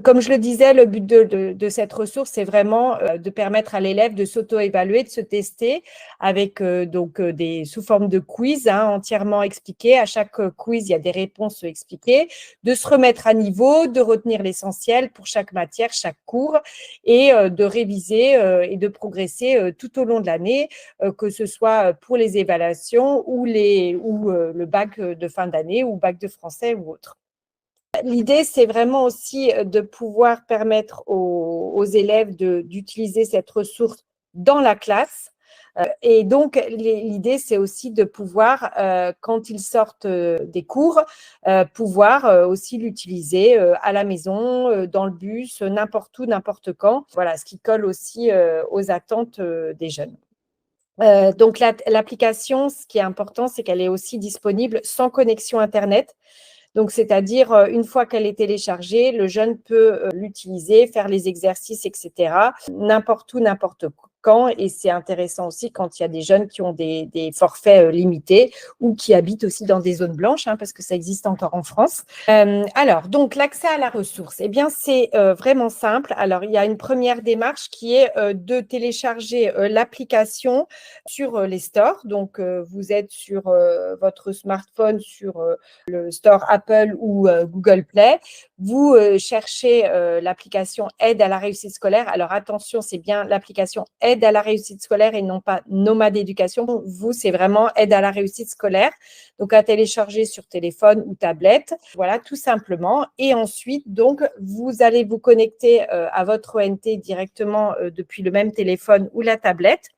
Comme je le disais, le but de cette ressource, c'est vraiment de permettre à l'élève de s'auto-évaluer, de se tester avec sous forme de quiz entièrement expliqués. À chaque quiz, il y a des réponses expliquées, de se remettre à niveau, de retenir l'essentiel pour chaque matière, chaque cours et de réviser et de progresser tout au long de l'année, que ce soit pour les évaluations ou le bac de fin d'année ou bac de français ou autre. L'idée, c'est vraiment aussi de pouvoir permettre aux élèves d'utiliser cette ressource dans la classe. Et donc, l'idée, c'est aussi de pouvoir, quand ils sortent des cours, pouvoir aussi l'utiliser à la maison, dans le bus, n'importe où, n'importe quand. Voilà, ce qui colle aussi aux attentes des jeunes. Donc, l'application, ce qui est important, c'est qu'elle est aussi disponible sans connexion Internet. Donc, c'est-à-dire, une fois qu'elle est téléchargée, le jeune peut l'utiliser, faire les exercices, etc., n'importe où, n'importe quand. Et c'est intéressant aussi quand il y a des jeunes qui ont des forfaits limités ou qui habitent aussi dans des zones blanches, parce que ça existe encore en France. Alors, donc, l'accès à la ressource, eh bien, c'est vraiment simple. Alors, il y a une première démarche qui est de télécharger l'application sur les stores. Donc, vous êtes sur votre smartphone, sur le store Apple ou Google Play. Vous cherchez l'application Aide à la réussite scolaire. Alors, attention, c'est bien l'application Aide à la réussite scolaire et non pas Nomade Éducation. Vous, c'est vraiment Aide à la réussite scolaire. Donc, à télécharger sur téléphone ou tablette. Voilà, tout simplement. Et ensuite, donc, vous allez vous connecter à votre ONT directement depuis le même téléphone ou la tablette.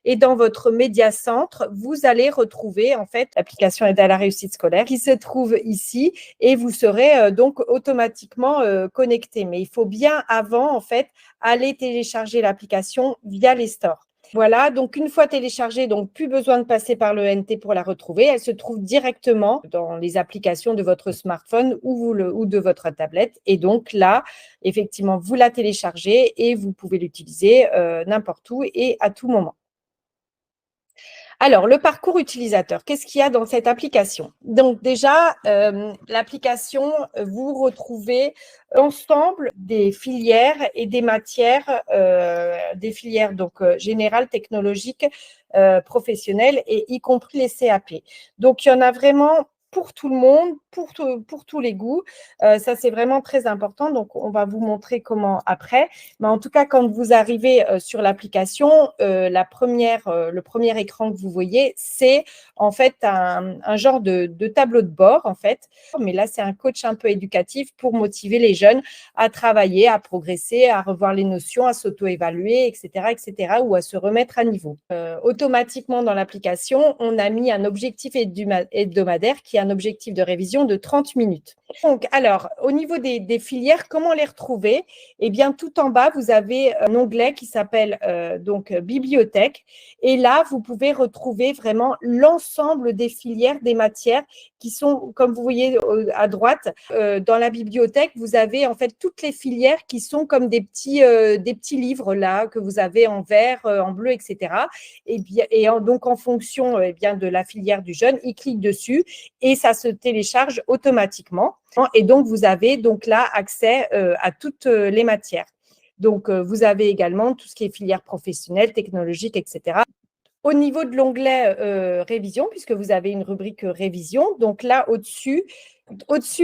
Et dans votre média-centre, vous allez retrouver en fait l'application Aide à la réussite scolaire qui se trouve ici et vous serez donc automatiquement connecté. Mais il faut bien avant en fait aller télécharger l'application via les stores. Voilà, donc une fois téléchargée, donc plus besoin de passer par le NT pour la retrouver. Elle se trouve directement dans les applications de votre smartphone ou de votre tablette. Et donc là, effectivement, vous la téléchargez et vous pouvez l'utiliser n'importe où et à tout moment. Alors, le parcours utilisateur, qu'est-ce qu'il y a dans cette application? Donc déjà, l'application, vous retrouvez l'ensemble des filières et des matières, des filières donc générales, technologiques, professionnelles et y compris les CAP. Donc, il y en a vraiment pour tout le monde, pour tous les goûts. Ça, c'est vraiment très important. Donc, on va vous montrer comment après. Mais en tout cas, quand vous arrivez sur l'application, le premier écran que vous voyez, c'est en fait un genre de tableau de bord, en fait. Mais là, c'est un coach un peu éducatif pour motiver les jeunes à travailler, à progresser, à revoir les notions, à s'auto-évaluer, etc., ou à se remettre à niveau. Automatiquement, dans l'application, on a mis un objectif hebdomadaire qui est un objectif de révision de 30 minutes. Donc, alors, au niveau des filières, comment les retrouver? Eh bien, tout en bas, vous avez un onglet qui s'appelle Bibliothèque. Et là, vous pouvez retrouver vraiment l'ensemble des filières, des matières qui sont, comme vous voyez à droite, dans la bibliothèque, vous avez en fait toutes les filières qui sont comme des petits livres là que vous avez en vert, en bleu, etc. Donc, en fonction bien, de la filière du jeune, il clique dessus et ça se télécharge automatiquement. Et donc, vous avez donc là accès à toutes les matières. Donc, vous avez également tout ce qui est filière professionnelle, technologique, etc. Au niveau de l'onglet révision, puisque vous avez une rubrique révision, donc là, au-dessus,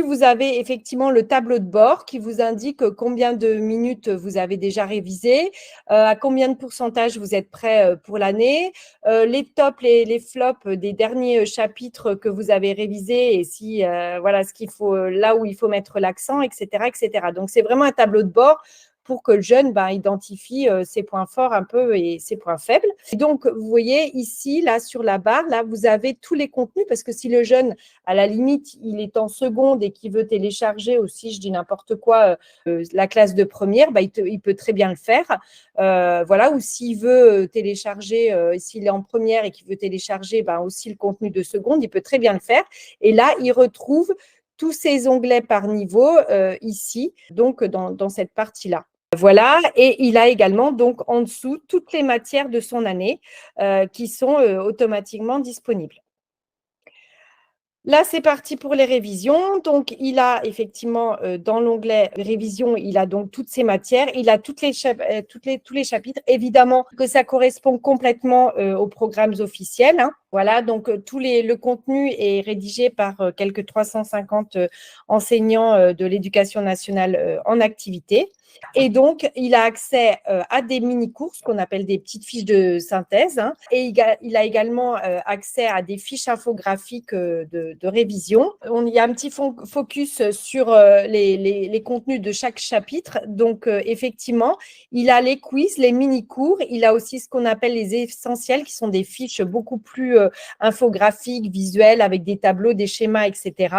vous avez effectivement le tableau de bord qui vous indique combien de minutes vous avez déjà révisé, à combien de pourcentage vous êtes prêt pour l'année, les tops, les flops des derniers chapitres que vous avez révisés et si voilà ce qu'il faut, là où il faut mettre l'accent, etc., etc. Donc, c'est vraiment un tableau de bord pour que le jeune identifie ses points forts un peu et ses points faibles. Et donc, vous voyez ici, là, sur la barre, là, vous avez tous les contenus parce que si le jeune, à la limite, il est en seconde et qu'il veut télécharger aussi, je dis n'importe quoi, la classe de première, il peut très bien le faire. Voilà, ou s'il veut télécharger, s'il est en première et qu'il veut télécharger aussi le contenu de seconde, il peut très bien le faire. Et là, il retrouve tous ces onglets par niveau ici, donc dans cette partie-là. Voilà, et il a également donc en dessous toutes les matières de son année qui sont automatiquement disponibles. Là, c'est parti pour les révisions. Donc, il a effectivement dans l'onglet révision, il a donc toutes ces matières, il a tous les chapitres. Évidemment que ça correspond complètement aux programmes officiels, hein. Voilà, donc le contenu est rédigé par quelques 350 enseignants de l'éducation nationale en activité. Et donc, il a accès à des mini-cours, ce qu'on appelle des petites fiches de synthèse, hein. Et il a également accès à des fiches infographiques de révision. Il y a un petit focus sur les contenus de chaque chapitre. Donc, effectivement, il a les quiz, les mini-cours. Il a aussi ce qu'on appelle les essentiels, qui sont des fiches beaucoup plus infographiques, visuelles, avec des tableaux, des schémas, etc.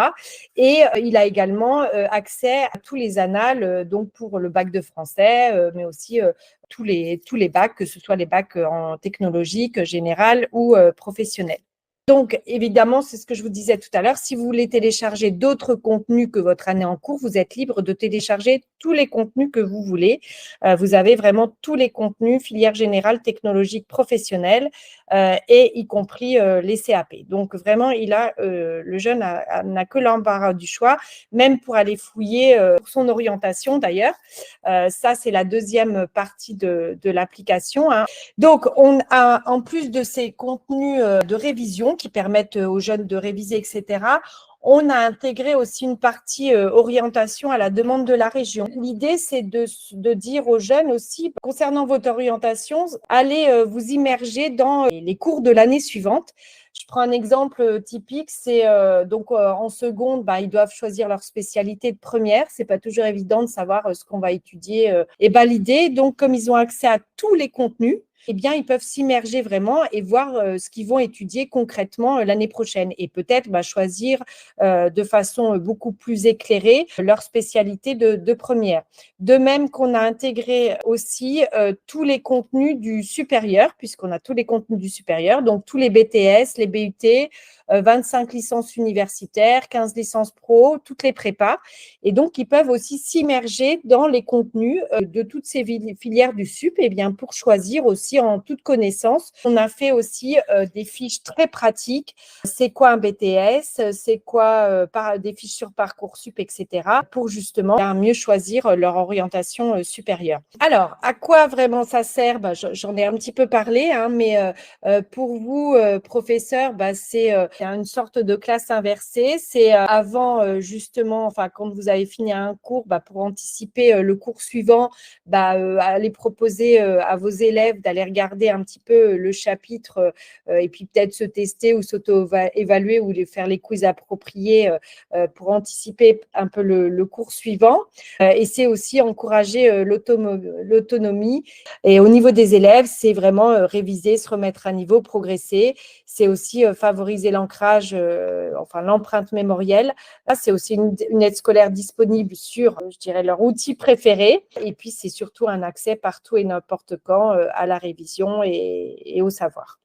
Et il a également accès à tous les annales, donc pour le bac de français, mais aussi tous les bacs, que ce soit les bacs en technologique, général ou professionnel. Donc, évidemment, c'est ce que je vous disais tout à l'heure, si vous voulez télécharger d'autres contenus que votre année en cours, vous êtes libre de télécharger tous les contenus que vous voulez. Vous avez vraiment tous les contenus, filière générale, technologique, professionnelle, et y compris les CAP. Donc, vraiment, le jeune n'a que l'embarras du choix, même pour aller fouiller pour son orientation d'ailleurs. Ça, c'est la deuxième partie de l'application, hein. Donc, on a, en plus de ces contenus de révision qui permettent aux jeunes de réviser, etc., on a intégré aussi une partie orientation à la demande de la région. L'idée, c'est de dire aux jeunes aussi, concernant votre orientation, allez vous immerger dans les cours de l'année suivante. Je prends un exemple typique, c'est donc en seconde, ils doivent choisir leur spécialité de première. C'est pas toujours évident de savoir ce qu'on va étudier et valider. Donc, comme ils ont accès à tous les contenus, eh bien, ils peuvent s'immerger vraiment et voir ce qu'ils vont étudier concrètement l'année prochaine et peut-être choisir de façon beaucoup plus éclairée leur spécialité de première. De même qu'on a intégré aussi tous les contenus du supérieur, puisqu'on a tous les contenus du supérieur, donc tous les BTS, les BUT, 25 licences universitaires, 15 licences pro, toutes les prépas. Et donc, ils peuvent aussi s'immerger dans les contenus de toutes ces filières du sup pour choisir aussi en toute connaissance. On a fait aussi des fiches très pratiques. C'est quoi un BTS? C'est quoi des fiches sur Parcoursup, etc. pour justement mieux choisir leur orientation supérieure. Alors, à quoi vraiment ça sert? J'en ai un petit peu parlé, hein, mais pour vous, professeurs, c'est une sorte de classe inversée. C'est avant, justement, quand vous avez fini un cours, pour anticiper le cours suivant, aller proposer à vos élèves d'aller regarder un petit peu le chapitre et puis peut-être se tester ou s'auto-évaluer ou faire les quiz appropriés pour anticiper un peu le cours suivant. Et c'est aussi encourager l'autonomie. Et au niveau des élèves, c'est vraiment réviser, se remettre à niveau, progresser. C'est aussi favoriser l'ancrage, l'empreinte mémorielle. Là, c'est aussi une aide scolaire disponible sur, je dirais, leur outil préféré. Et puis, c'est surtout un accès partout et n'importe quand à la révision et au savoir.